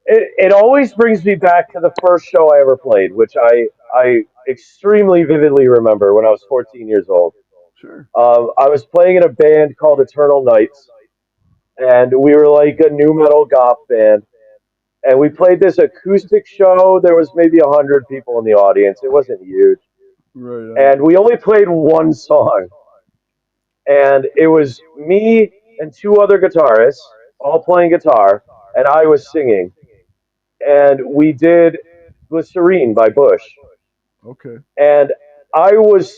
It always brings me back to the first show I ever played, which I extremely vividly remember when I was 14 years old. Sure. I was playing in a band called Eternal Nights, and we were like a new metal goth band. And we played this acoustic show. There was maybe 100 people in the audience. It wasn't huge, Right on. and we only played one song, and it was me and two other guitarists all playing guitar, and I was singing, and we did Glycerine by Bush, Okay. and I was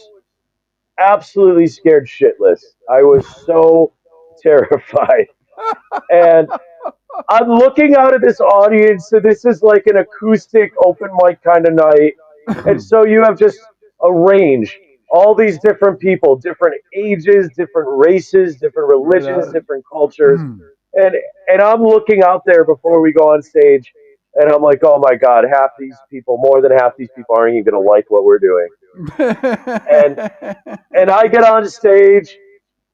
absolutely scared shitless. I was so terrified, and I'm looking out at this audience. So this is like an acoustic open mic kind of night, and so you have just a range, all these different people, different ages, different races, different Right religions, on. different cultures, and I'm looking out there before we go on stage, and I'm like, oh my god, half these people, more than half these people, aren't even going to like what we're doing, and I get on stage.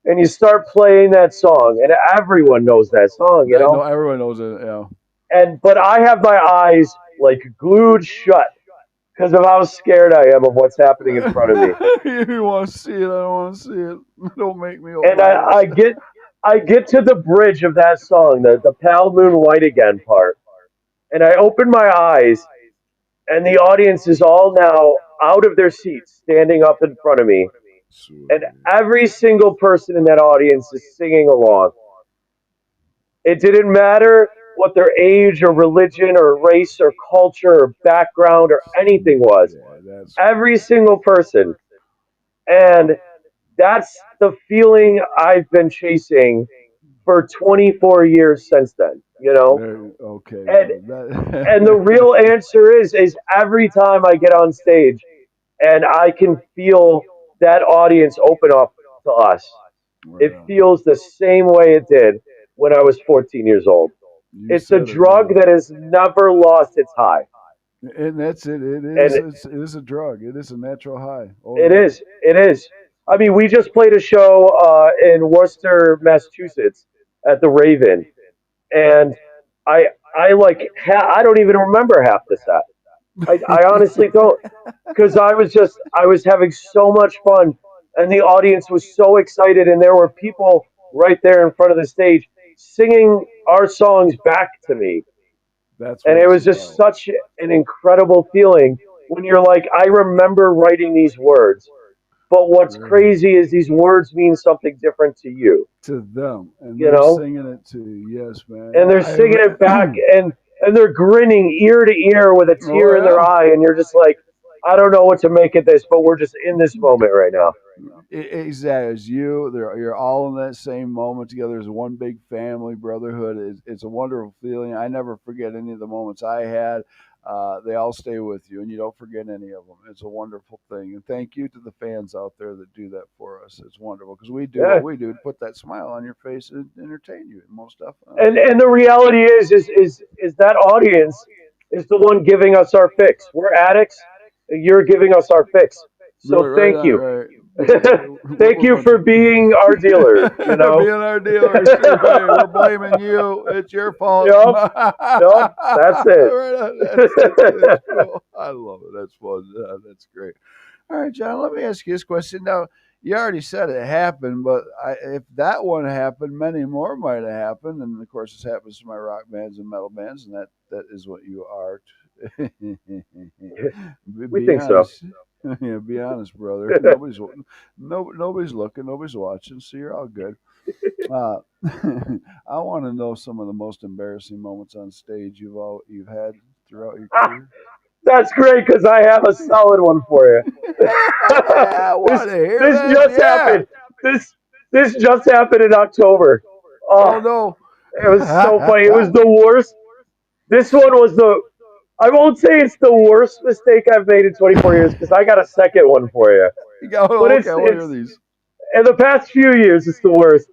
And you start playing that song, and everyone knows that song, you I know know. everyone knows it. Yeah. And but I have my eyes like glued shut because of how scared I am of what's happening in front of me. You want to see it? I don't want to see it. Don't make me open And my eyes. I get to the bridge of that song, the Pale Moon White Again part, and I open my eyes, and the audience is all now out of their seats, standing up in front of me, and Sweet. every single person in that audience is singing along. It didn't matter what their age or religion or race or culture or background or anything was. Yeah, that's Every single person. And that's the feeling I've been chasing for 24 years since then, you know? there. Okay, And brother. and the real answer is every time I get on stage and I can feel that audience open up to us. Right It on. feels the same way it did when I was 14 years old. You It's a said it, drug man. that has never lost its high. And that's it. It is. And It is a drug. It is a natural high. Oh it yeah. is. It is. I mean, we just played a show in Worcester, Massachusetts at the Raven, and I like I don't even remember half the set. I honestly don't, because I was having so much fun, and the audience was so excited, and there were people right there in front of the stage singing our songs back to me, That's and what it it's was just about. such an incredible feeling when you're like, I remember writing these words, but what's Right. crazy is these words mean something different to you, To them, and you they're know, singing it to you. Yes, man. and they're singing it back, and they're grinning ear to ear with a Oh tear in their yeah. eye, and you're just like, I don't know what to make of this, but we're just in this moment right now. Exactly. As you, you're all in that same moment together as one big family brotherhood. It's a wonderful feeling. I never forget any of the moments I had. They all stay with you, and you don't forget any of them. It's a wonderful thing. And thank you to the fans out there that do that for us. It's wonderful because we do Yeah. what we do to put that smile on your face and entertain you. Most definitely. And the reality is that audience is the one giving us our fix. We're addicts. You're giving us our fix. Right, So right thank on, you. right. Thank We're a you bunch for of being our dealer, you know? being our dealers too. Hey, we're blaming you. It's your fault. Yup, Right yup, that's it. on. That's cool. I love it. That's fun. That's great. All right, John. Let me ask you this question. Now, you already said it happened, but if that one happened, many more might have happened. And of course, this happens to my rock bands and metal bands, and that is what you are. We Be think so. honest. Yeah, be honest, brother. Nobody's looking, nobody's watching, so you're all good. Uh, I want to know some of the most embarrassing moments on stage you've had throughout your Ah, career. that's great because I have a solid one for you. I this want to hear this this. just Yeah. happened. This this just happened in October. Oh, Oh no. it was so funny. It was the worst. This one was the. I won't say it's the worst mistake I've made in 24 years because I got a second one for you. You go. But Oh, okay, I want to hear it's these. in the past few years it's the worst,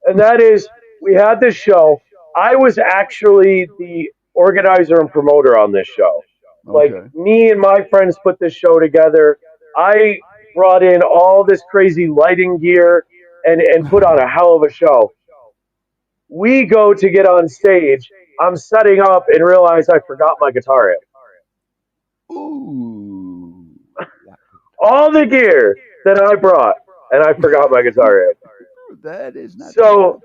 and that is we had this show. I was actually the organizer and promoter on this show. Like Okay. me and my friends put this show together. I brought in all this crazy lighting gear and put on a hell of a show. We go to get on stage. I'm setting up and realize I forgot my guitar amp. Ooh. All the gear that I brought, and I forgot my guitar amp. That is not too bad. So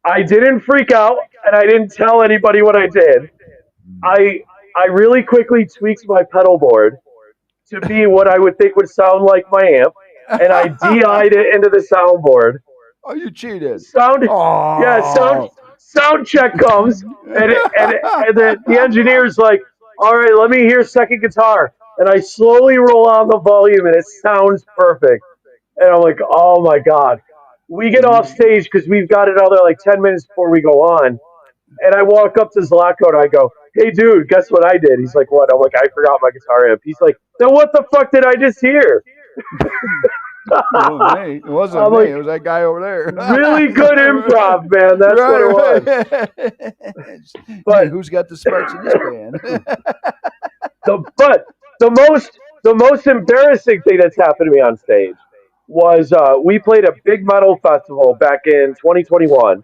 I didn't freak out, and I didn't tell anybody what I did. I I really quickly tweaked my pedal board to be what I would think would sound like my amp, and I DI'd it into the soundboard. Oh, you cheated. Sound, yeah, Oh. sound check comes, and the engineer's like, "All right, let me hear second guitar," and I slowly roll on the volume, and it sounds perfect. And I'm like, "Oh my god!" We get off You, stage because we've got another like 10 minutes before we go on, and I walk up to Zlatko and I go, "Hey, dude, guess what I did?" He's like, "What?" I'm like, "I forgot my guitar amp." He's like, "Then what the fuck did I just hear?" it wasn't me. It wasn't I'm me. It like, was that guy over there. really good improv, man. That's what it was. Right, right. But Who's got the sparks in this band? but the most embarrassing thing that's happened to me on stage was we played a big metal festival back in 2021,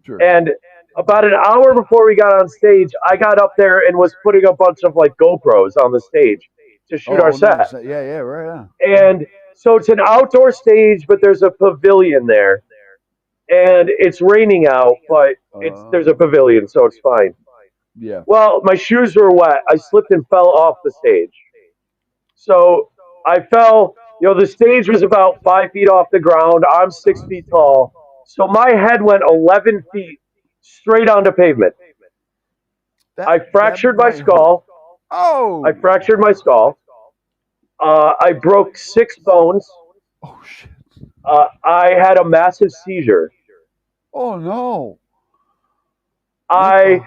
Sure. and about an hour before we got on stage, I got up there and was putting a bunch of like GoPros on the stage to shoot our Oh, set. nice. Yeah, yeah, right on. And so it's an outdoor stage, but there's a pavilion there, and it's raining out, but it's there's a Uh, pavilion, so it's fine. yeah. Well, my shoes were wet. I slipped and fell off the stage. So I fell. You know, the stage was about 5 feet off the ground. I'm 6 feet tall. So my head went 11 feet straight onto pavement. I fractured my skull. Oh. I fractured my skull. I broke 6 bones. Oh shit. I had a massive seizure. Oh no. I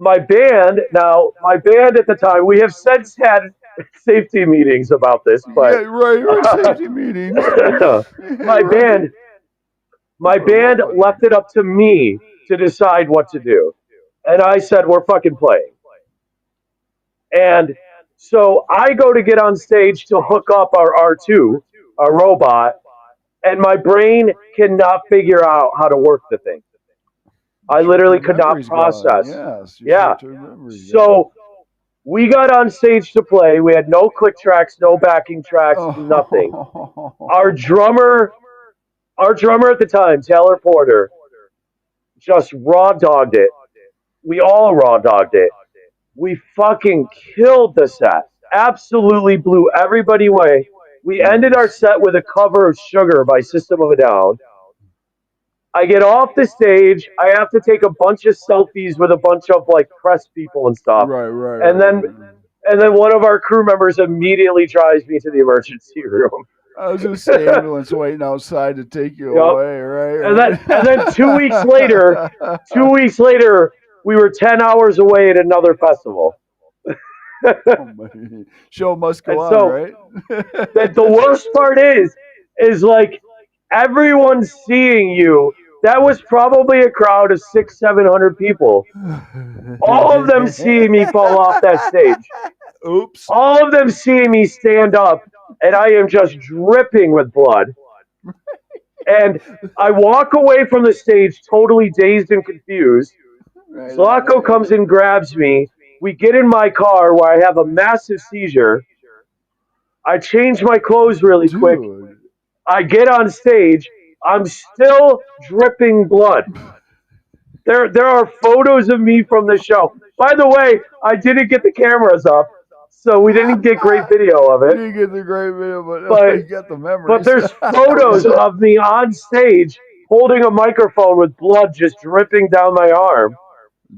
my band at the time, we have since had safety meetings about this, Yeah, but right. Safety meetings. my Right. band my band left it up to me to decide what to do. And I said, we're fucking playing. And so I go to get on stage to hook up our R2, our robot, and my brain cannot figure out how to work the thing. I literally Short-term could not memory's gone. process. Yes, your Yeah. short-term memory's gone. So we got on stage to play. We had no click tracks, no backing tracks, nothing. Our Oh. drummer, our drummer at the time, Taylor Porter, just raw dogged it. We all raw dogged it. We fucking killed the set. Absolutely blew everybody away. We ended our Nice. set with a cover of Sugar by System of a Down. I get off the stage. I have to take a bunch of selfies with a bunch of like press people and stuff. And then Right. and then one of our crew members immediately drives me to the emergency room. I was gonna say ambulance waiting outside to take you Yep. away, And then right? 2 weeks later, 2 weeks later, we were 10 hours away at another festival. Oh my. Show must go And on, so right? the worst part is like everyone's seeing you. That was probably a crowd of 700 people. All of them seeing me fall off that stage. Oops. All of them seeing me stand up, and I am just dripping with blood. And I walk away from the stage totally dazed and confused. Right Zlatko comes and grabs me. We get in my car where I have a massive seizure. I change my clothes really quick. dude. I get on stage. I'm still dripping blood. There are photos of me from the show. By the way, I didn't get the cameras up, so we didn't get great video of You it. didn't get the great video, but But you got the but memories. there's photos of me on stage holding a microphone with blood just dripping down my arm.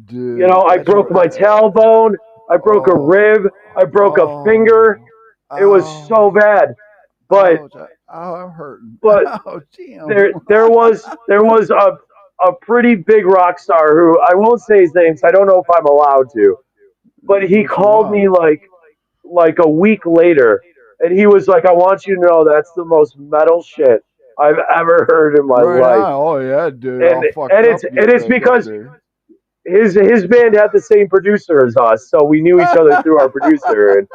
You know, Dude, I that's broke what. my tailbone. I broke a Oh, rib. I broke a finger. oh, It was oh, so bad. But ouch! Oh, I'm hurting. but Oh, damn. there was a pretty big rock star who I won't say his name, so I don't know if I'm allowed to. But Do he what you called want. me like a week later, and he was like, "I want you to know that's the most metal shit I've ever heard in my Right life." on. Oh yeah, dude. And All fucked and it's up and getting it's back up because there. his band had the same producer as us, so we knew each other through our producer,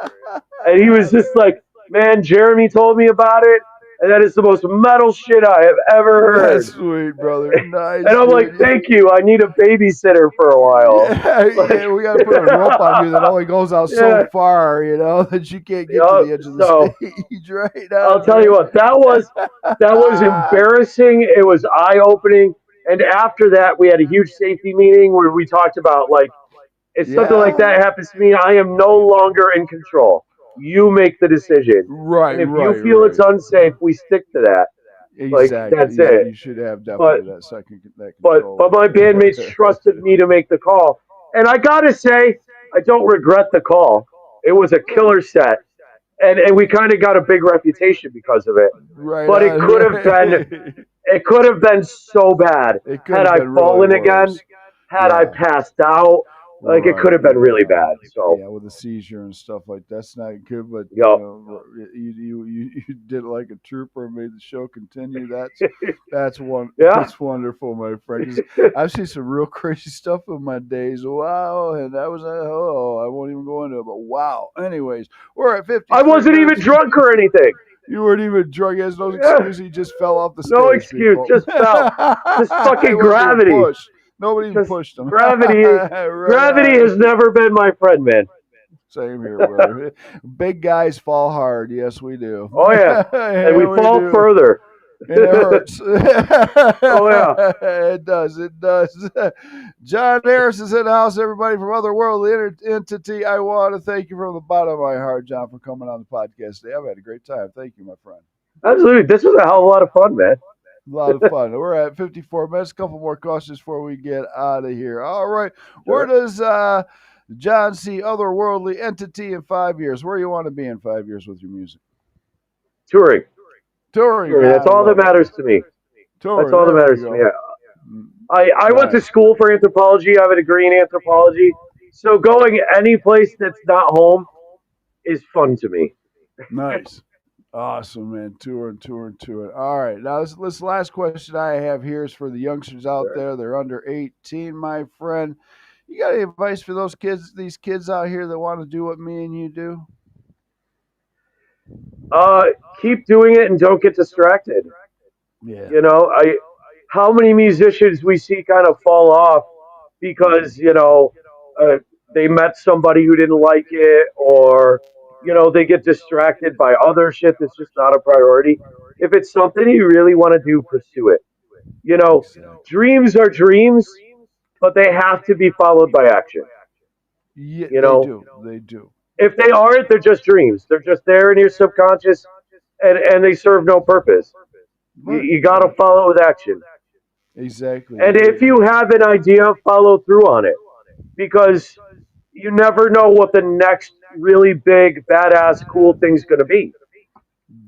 and he was just like, "Man, Jeremy told me about it, and that is the most metal shit I have ever That's heard." sweet, brother. And Nice, I'm like, dude. "Thank you. I need a babysitter for a while." Yeah, Like, yeah, we got to put a rope on you that only goes out so yeah, far, that you can't get to yeah. the edge of the So stage. Right I'll on, tell you man. what, that was embarrassing. It was eye opening. And after that, we had a huge safety meeting where we talked about like if something like Yeah. that happens to me, I am no longer in control. You make the decision. Right, And if you right, feel it's right. unsafe, we stick to that. Like Exactly. that's Yeah, it. you should have But definitely that but control my right bandmates trusted me to make the call. And I gotta say, I don't regret the call. It was a killer set. And we kind of got a big reputation because of it. right But it on. could have been Right. it could have been so bad It could had have I been really fallen again, worse. had I Yeah. passed out. Like it could Right. have been really Yeah. bad. So, Yeah, with a seizure and stuff like that's not good. But yup. you did it like a trooper and made the show continue. That's one. Yeah. That's wonderful, my friend. 'Cause I've seen some real crazy stuff in my days. Wow, and that was I won't even go into it. But wow. Anyways, we're at I 53 wasn't even minutes. drunk or anything. You weren't even drunk. He has no Yeah. excuse. He just fell off the No stage, excuse. people. Just fell. Just He fucking wasn't even gravity. pushed. Nobody even Just pushed him. gravity. Right Gravity on. has never been my friend, man. Same here, brother. Big guys fall hard. Yes, we do. Oh yeah. And we Yeah, we fall do. further. And it hurts. Oh yeah. It does. It does. John Harris is in the house. Everybody from Otherworldly Entity, I want to thank you from the bottom of my heart, John, for coming on the podcast today. I've had a great time. Thank you, my friend. Absolutely. This was a hell of a lot of fun, man. A lot of fun. We're at 54 minutes. A couple more questions before we get out of here. All right. Where Sure. does John see Otherworldly Entity in 5 years? Where you want to be in 5 years with your music? Touring. Touring. Touring. I That's all that love it. matters to me. That's Touring. all that There we matters to me. go. Mm, I went to nice. school for anthropology. I have a degree in anthropology. So going any place that's not home is fun to me. Nice. Awesome, man. Touring, touring, touring. All right. Now, this last question I have here is for the youngsters out Sure. there. They're under 18, my friend. You got any advice for those kids, these kids out here that want to do what me and you do? Uh, Keep doing it and don't get distracted. Yeah. You know, I how many musicians we see kind of fall off because uh, they met somebody who didn't like it, or they get distracted by other shit that's just not a priority. If it's something you really want to do, pursue it. You know, Exactly. dreams are dreams, but they have to be followed by action. Yeah, You they know, do. They do. if they aren't, they're just dreams. They're just there in your subconscious, and they serve no purpose. Right. You got to Right. follow with action. Exactly. And if you have an idea, follow through on it, because you never know what the next really big, badass, cool thing's going to be.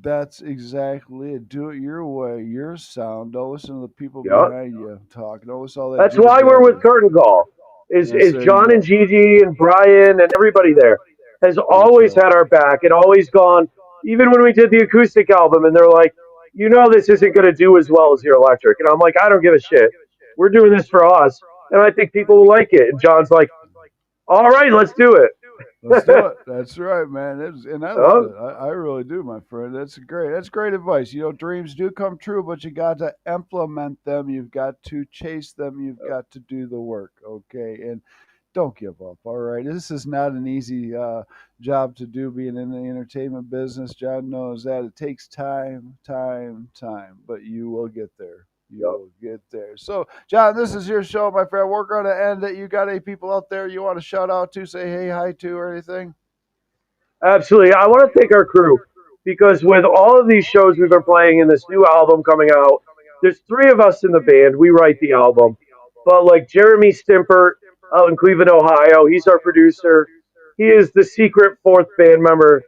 That's exactly it. Do it your way, your sound. Don't listen to the people Yeah. behind you talking. Don't listen to all that That's jibber why we're with jabber. Curtain Call. Yes, Is there you John and go. Gigi and Brian and everybody there has That's always right. had our back and always gone, even when we did the acoustic album, and they're like, this isn't going to do as well as your electric. And I'm like, I don't give a shit. We're doing this for us, and I think people will like it. And John's like, all right, let's do it. Let's do it. That's right, man. And I love Oh, it. I really do, my friend. That's great. That's great advice. Dreams do come true, but you got to implement them. You've got to chase them. You've got to do the work. Okay, and don't give up. All right, this is not an easy job to do. Being in the entertainment business, John knows that it takes time, time, time, but you will get there. You yep. will get there. So, John, this is your show, my friend. We're going to end it. You got any people out there you want to shout out to, say hey, hi to, or anything? Absolutely. I want to thank our crew because with all of these shows we've been playing and this new album coming out, there's three of us in the band. We write the album. But like Jeremy Stimpert out in Cleveland, Ohio, he's our producer. He is the secret fourth band member.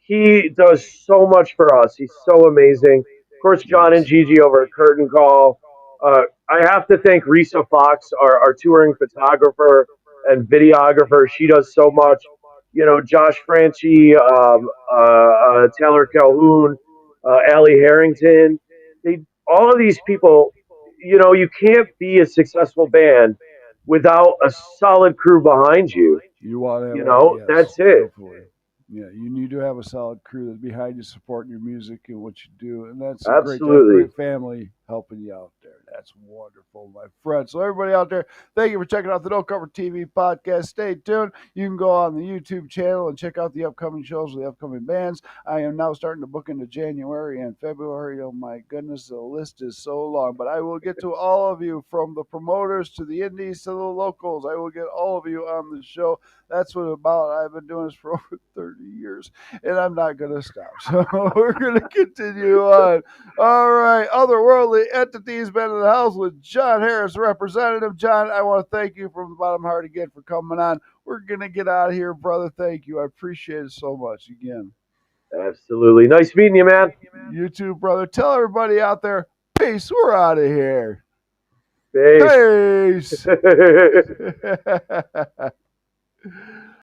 He does so much for us. He's so amazing. Of course, John and Nice. Gigi over at Curtain Call. I have to thank Risa Fox, our touring photographer and videographer. She does so much. Josh Franchi, Taylor Calhoun, Allie Harrington. All of these people, you can't be a successful band without a solid crew behind you. You want to have a yes, That's it. definitely. Yeah, you need to have a solid crew that's behind you, supporting your music and what you do, and that's great to have a Absolutely. great family helping you out there. That's wonderful, my friend. So everybody out there, thank you for checking out the No Cover TV podcast. Stay tuned. You can go on the YouTube channel and check out the upcoming shows of the upcoming bands. I am now starting to book into January and February. Oh my goodness, the list is so long, but I will get to all of you, from the promoters to the indies to the locals. I will get all of you on the show. That's what about. I've been doing this for over 30 years, and I'm not going to stop. So we're going to continue on. All right. Otherworldly Entities been in the house with John Harris, representative. John, I want to thank you from the bottom of my heart again for coming on. We're going to get out of here, brother. Thank you. I appreciate it so much again. Absolutely. Nice meeting you, man. You too, brother. Tell everybody out there, peace. We're out of here. Peace. Peace.